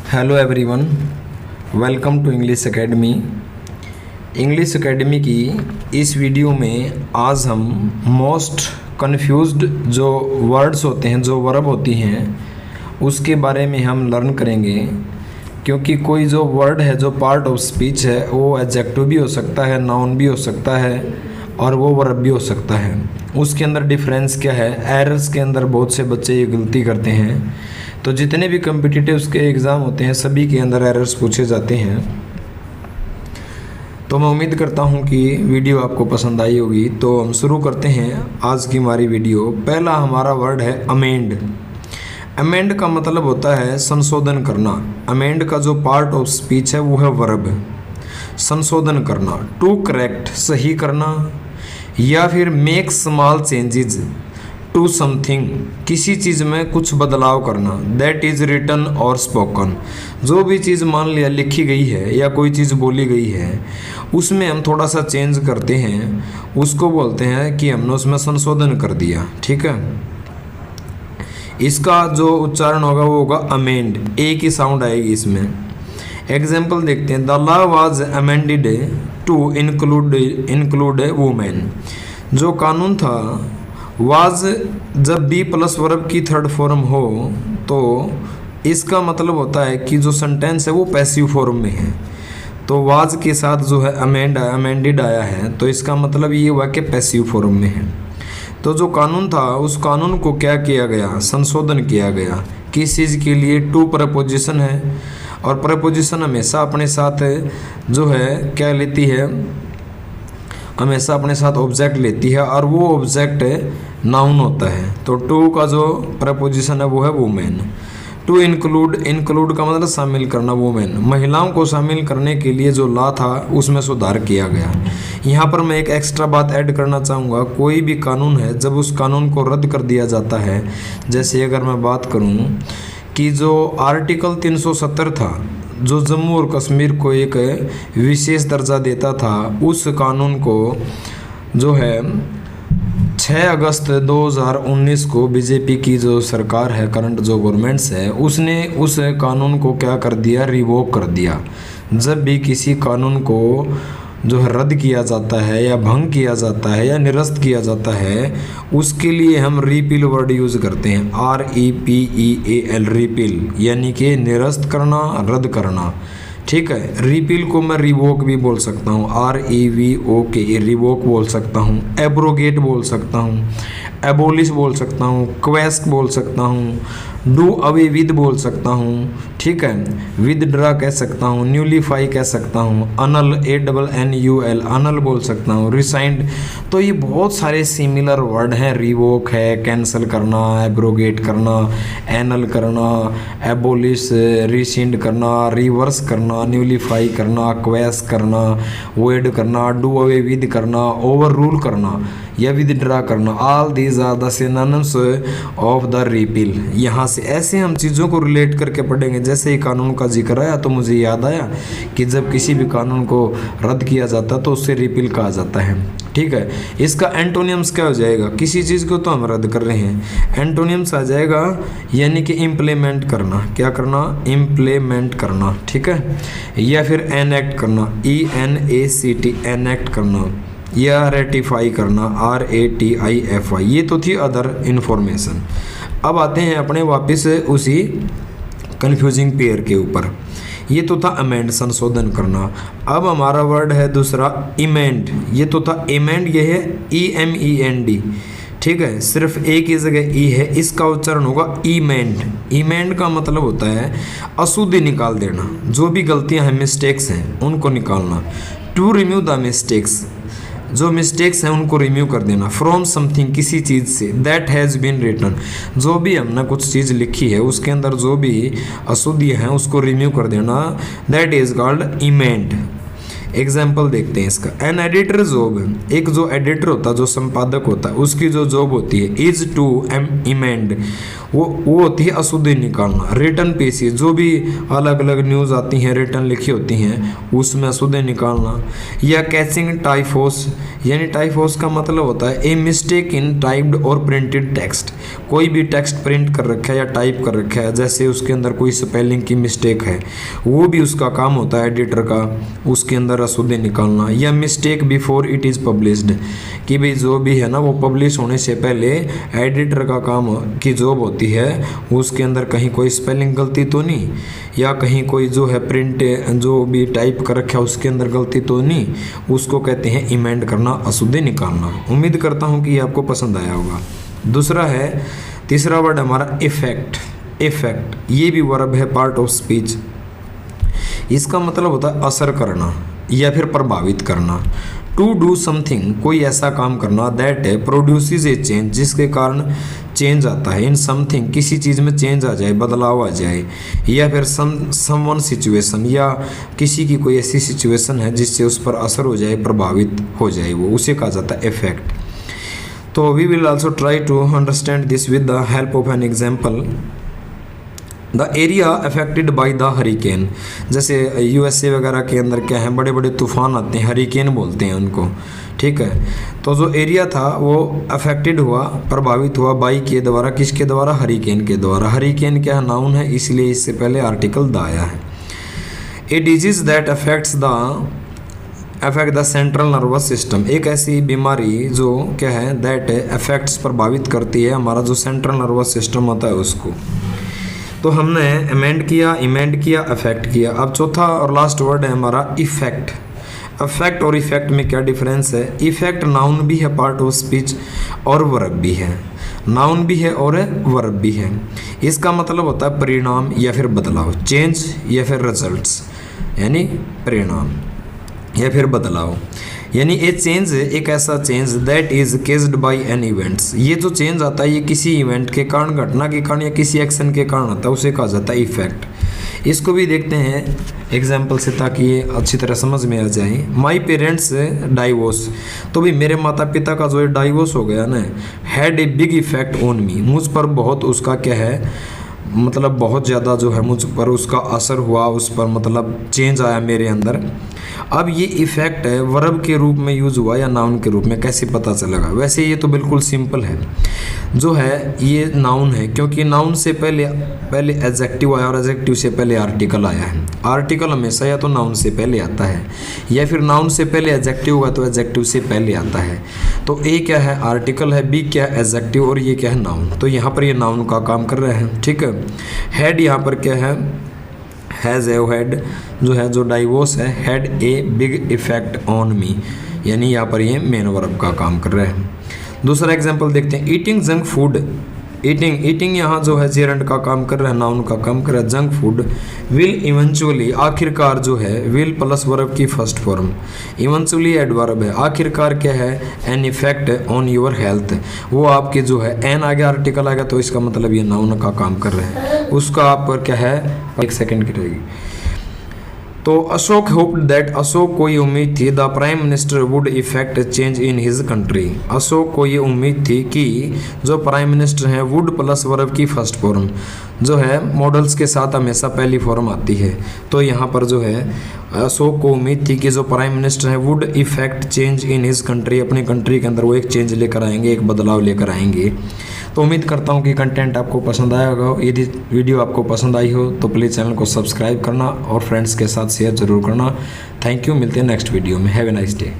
Hello everyone, welcome to English academy. English academy की इस video में आज हम मोस्ट कन्फ्यूज्ड जो वर्ड्स होते हैं, जो वर्ब होती हैं, उसके बारे में हम लर्न करेंगे। क्योंकि कोई जो वर्ड है, जो पार्ट ऑफ स्पीच है, वो एडजेक्टिव भी हो सकता है, नाउन भी हो सकता है और वो वर्ब भी हो सकता है। उसके अंदर डिफरेंस क्या है? एरर्स के अंदर बहुत से बच्चे ये गलती करते हैं। तो जितने भी कम्पिटिटिव्स के एग्ज़ाम होते हैं, सभी के अंदर एरर्स पूछे जाते हैं। तो मैं उम्मीद करता हूं कि वीडियो आपको पसंद आई होगी। तो हम शुरू करते हैं आज की हमारी वीडियो। पहला हमारा वर्ड है अमेंड। अमेंड का मतलब होता है संशोधन करना। अमेंड का जो पार्ट ऑफ स्पीच है वो है वर्ब, संशोधन करना। टू करेक्ट, सही करना, या फिर make small changes to something, किसी चीज़ में कुछ बदलाव करना। दैट इज़ रिटन और स्पोकन, जो भी चीज़ मान लिया लिखी गई है या कोई चीज़ बोली गई है, उसमें हम थोड़ा सा चेंज करते हैं, उसको बोलते हैं कि हमने उसमें संशोधन कर दिया। ठीक है, इसका जो उच्चारण होगा वो होगा अमेंड, ए की साउंड आएगी इसमें। एग्जाम्पल देखते हैं। The law was amended to include a women. जो कानून था, वाज जब बी प्लस वर्ब की थर्ड फॉर्म हो तो इसका मतलब होता है कि जो सेंटेंस है वो पैसिव फॉर्म में है। तो वाज के साथ जो है अमेंडेड आया है, तो इसका मतलब ये हुआ कि पैसिव फॉर्म में है। तो जो कानून था, उस कानून को क्या किया गया? संशोधन किया गया। किस चीज़ के लिए? टू प्रपोजिशन है, और प्रपोजिशन हमेशा अपने साथ जो है क्या लेती है? हमेशा अपने साथ ऑब्जेक्ट लेती है, और वो ऑब्जेक्ट नाउन होता है। तो टू का जो प्रपोजिशन है वो है वुमेन। टू इंक्लूड का मतलब शामिल करना, वुमेन। महिलाओं को शामिल करने के लिए जो लॉ था उसमें सुधार किया गया। यहाँ पर मैं एक एक्स्ट्रा बात ऐड करना चाहूँगा। कोई भी कानून है, जब उस कानून को रद्द कर दिया जाता है, जैसे अगर मैं बात करूँ कि जो आर्टिकल 370 था, जो जम्मू और कश्मीर को एक विशेष दर्जा देता था, उस कानून को जो है 6 अगस्त 2019 को बीजेपी की जो सरकार है, करंट जो गवर्नमेंट्स है, उसने उस कानून को क्या कर दिया? रिवोक कर दिया। जब भी किसी कानून को जो है रद्द किया जाता है या भंग किया जाता है या निरस्त किया जाता है, उसके लिए हम रिपील वर्ड यूज़ करते हैं। REPEAL, रिपील, यानी कि निरस्त करना, रद्द करना। ठीक है, रिपील को मैं रिवोक भी बोल सकता हूँ, REVOK, रिवोक बोल सकता हूँ, एब्रोगेट बोल सकता हूँ, एबोलिश बोल सकता हूँ, क्वेस्ट बोल सकता हूँ, डू अवे विद बोल सकता हूँ। ठीक है, विदड्रा कह सकता हूँ, न्यूलीफाई कह सकता हूँ, अनल, ANNUL, अनल बोल सकता हूँ, रिसाइंड। तो ये बहुत सारे सिमिलर वर्ड हैं। रिवोक है कैंसिल करना, एब्रोगेट करना, एनल करना, एबोलिश रिसिंड करना, रिवर्स करना, न्यूलीफाई करना, क्वेस्ट करना, वेड करना, डू अवे विद करना, ओवर रूल करना या विदड्रा करना। All these are the synonyms of the repeal. यहाँ से ऐसे हम चीज़ों को रिलेट करके पढ़ेंगे। जैसे ही कानून का जिक्र आया तो मुझे याद आया कि जब किसी भी कानून को रद्द किया जाता तो उससे रिपील कहा जाता है। ठीक है, इसका एंटोनियम्स क्या हो जाएगा? किसी चीज़ को तो हम रद्द कर रहे हैं, एंटोनियम्स आ जाएगा, यानी कि इम्प्लीमेंट करना। क्या करना? इम्प्लीमेंट करना। ठीक है, या फिर एनेक्ट करना, ENACT, एनेक्ट करना, या रेटिफाई करना, RATIFI। ये तो थी अदर इन्फॉर्मेशन। अब आते हैं अपने वापस उसी कन्फ्यूजिंग पेयर के ऊपर। ये तो था अमेंड, संशोधन करना। अब हमारा वर्ड है दूसरा इमेंड। ये तो था एमेंड, ये है EMEND। ठीक है, सिर्फ ए की जगह ई है, इसका उच्चारण होगा इमेंड। इमेंड का मतलब होता है अशुद्धि निकाल देना, जो भी गलतियां हैं, मिस्टेक्स हैं, उनको निकालना। टू रिमूव द मिस्टेक्स, जो मिस्टेक्स हैं उनको रिम्यू कर देना। फ्रॉम समथिंग, किसी चीज़ से। दैट हैज़ बीन रिटन, जो भी हमने कुछ चीज़ लिखी है उसके अंदर जो भी अशुद्धियाँ हैं उसको रिम्यू कर देना। That is called amend. Example देखते हैं इसका। एन एडिटर जॉब, एक जो एडिटर होता है, जो संपादक होता है, उसकी जो जॉब होती है इज टू इमेंड, वो होती है अशुद्धि निकालना। रिटर्न पीसीज, जो भी अलग अलग न्यूज़ आती हैं रिटर्न लिखी होती हैं उसमें अशुद्धि निकालना। या कैचिंग टाइफोस, यानी टाइफोस का मतलब होता है ए मिस्टेक इन टाइप्ड और प्रिंटेड टेक्स्ट। कोई भी टेक्स्ट प्रिंट कर रखा है या टाइप कर रखा है, जैसे उसके अंदर कोई स्पेलिंग की मिस्टेक है, वो भी उसका काम होता है एडिटर का, उसके अंदर अशुद्धि निकालना। या mistake before it is published, कि भाई जो भी है ना वो पब्लिश होने से पहले एडिटर का काम की जॉब होती है उसके अंदर कहीं कोई स्पेलिंग गलती तो नहीं, या कहीं कोई जो है प्रिंट जो भी टाइप कर रखा है उसके अंदर गलती तो नहीं, उसको कहते हैं इमेंड करना, अशुद्धि निकालना। उम्मीद करता हूँ कि ये आपको पसंद आया होगा। दूसरा है, तीसरा वर्ड हमारा इफेक्ट। इफेक्ट ये भी वर्ब है, पार्ट ऑफ स्पीच। इसका मतलब होता है असर करना या फिर प्रभावित करना। टू डू समथिंग, कोई ऐसा काम करना, दैट प्रोड्यूसेस ए चेंज, जिसके कारण चेंज आता है। इन समथिंग, किसी चीज़ में चेंज आ जाए, बदलाव आ जाए। या फिर समवन सिचुएशन, या किसी की कोई ऐसी सिचुएशन है जिससे उस पर असर हो जाए, प्रभावित हो जाए, वो उसे कहा जाता है इफेक्ट। तो we will also try to understand this with the help of an example. The area affected by the hurricane, जैसे यूएसए वगैरह के अंदर क्या है, बड़े बड़े तूफान आते हैं, हरिकेन बोलते हैं उनको, ठीक है। तो जो एरिया था वो अफेक्टेड हुआ, प्रभावित हुआ बाई के द्वारा, किसके द्वारा, हरिकेन के द्वारा। हरिकेन क्या है, नाउन है, इसलिए इससे पहले आर्टिकल द आया है। A disease that affect the central nervous system, एक ऐसी बीमारी जो क्या है, दैट अफेक्ट्स, प्रभावित करती है हमारा जो सेंट्रल नर्वस सिस्टम होता है उसको। तो हमने अमेंड किया, इमेंड किया, अफेक्ट किया। अब चौथा और लास्ट वर्ड है हमारा इफेक्ट। अफेक्ट और इफेक्ट में क्या डिफरेंस है? इफेक्ट नाउन भी है, पार्ट ऑफ स्पीच, और वर्ब भी है। नाउन भी है और वर्ब भी है। इसका मतलब होता है परिणाम या फिर बदलाव, चेंज या फिर रिजल्ट्स, यानी परिणाम या फिर बदलाव। यानी ए चेंज, एक ऐसा change that is caused by an events, ये जो चेंज आता है ये किसी इवेंट के कारण, घटना के कारण या किसी एक्शन के कारण आता है, उसे कहा जाता है इफेक्ट। इसको भी देखते हैं एग्जाम्पल से ताकि ये अच्छी तरह समझ में आ जाए। माई पेरेंट्स डाइवोर्स, तो भी मेरे माता पिता का जो है डाइवोर्स हो गया ना, had a big effect on me, मुझ पर बहुत उसका क्या है, मतलब बहुत ज़्यादा जो है मुझ पर उसका असर हुआ, उस पर मतलब चेंज आया मेरे अंदर। अब ये इफेक्ट है वर्ब के रूप में यूज़ हुआ या नाउन के रूप में, कैसे पता चलेगा? वैसे ये तो बिल्कुल सिंपल है, जो है ये नाउन है, क्योंकि नाउन से पहले एडजेक्टिव आया और एडजेक्टिव से पहले आर्टिकल आया है। आर्टिकल हमेशा या तो नाउन से पहले आता है, या फिर नाउन से पहले एडजेक्टिव होगा तो एडजेक्टिव से पहले आता है। तो ए क्या है, आर्टिकल है, बी क्या है, एडजेक्टिव, और ये क्या है, नाउन। तो यहाँ पर ये नाउन का काम कर रहे हैं, ठीक है। हेड यहाँ पर क्या है, हैज़ ए हेड, जो है जो डाइवोर्स है, had a big effect on me, यानी यहाँ पर ये मेन वर्ब का काम कर रहे हैं। दूसरा एग्जांपल देखते हैं, ईटिंग जंक फूड। ईटिंग यहाँ जो है जेरेंट का काम कर रहा है, नाउन का काम कर रहा है। जंक फूड विल इवेंचुअली, आखिरकार जो है, विल प्लस वर्ब की फर्स्ट फॉर्म, इवेंचुअली एडवर्ब है, आखिरकार क्या है, an effect on your health, वो आपके जो है एन आ गया, आर्टिकल आ गया, तो इसका मतलब ये नाउन का काम कर रहे हैं। उसका आप पर क्या है, एक सेकेंड की रहेगी। तो अशोक होप्ड दैट, अशोक को ये उम्मीद थी, the prime minister would effect change in his country, Ashok को ये उम्मीद थी कि जो प्राइम मिनिस्टर हैं, वुड प्लस वर्ब की फर्स्ट फॉर्म जो है मॉडल्स के साथ हमेशा पहली फॉर्म आती है। तो यहाँ पर जो है अशोक को उम्मीद थी कि जो प्राइम मिनिस्टर है would effect change in his country, अपनी कंट्री के अंदर वो एक चेंज लेकर आएंगे, एक बदलाव लेकर आएंगे। तो उम्मीद करता हूँ कि कंटेंट आपको पसंद आया होगा। यदि वीडियो आपको पसंद आई हो तो प्लीज़ चैनल को सब्सक्राइब करना और फ्रेंड्स के साथ शेयर ज़रूर करना। थैंक यू, मिलते हैं नेक्स्ट वीडियो में। Have a nice day.